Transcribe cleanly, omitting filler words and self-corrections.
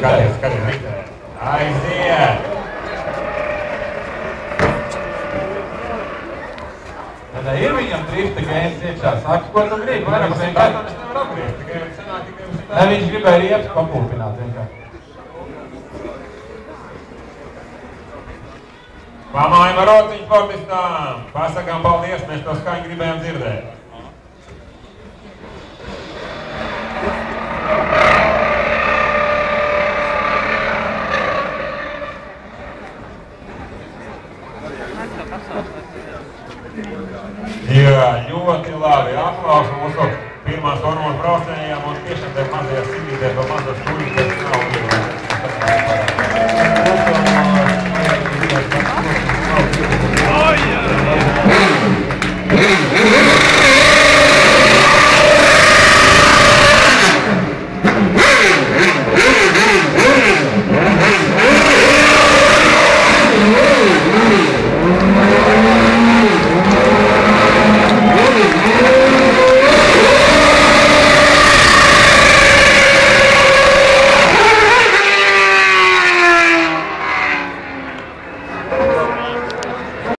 Skaties, ritē. Aiziet! Ir viņam drifta gēns iekšā. Saka, ko tu gribi? Vairāk vienkārši es nevaru apgriezt, tikai senāk tikai uz Ne, viņš gribēja riepas papulpināt vienkārši. Pamājam ar rociņu sportistām. Pasakām paldies, mēs to skaņu gribējām dzirdēt. Jā, ļoti labi. Aplausu mūsu pirmās hormonu braucējām un tiešām tev mazajās sirdītēs vēl mazas puļas.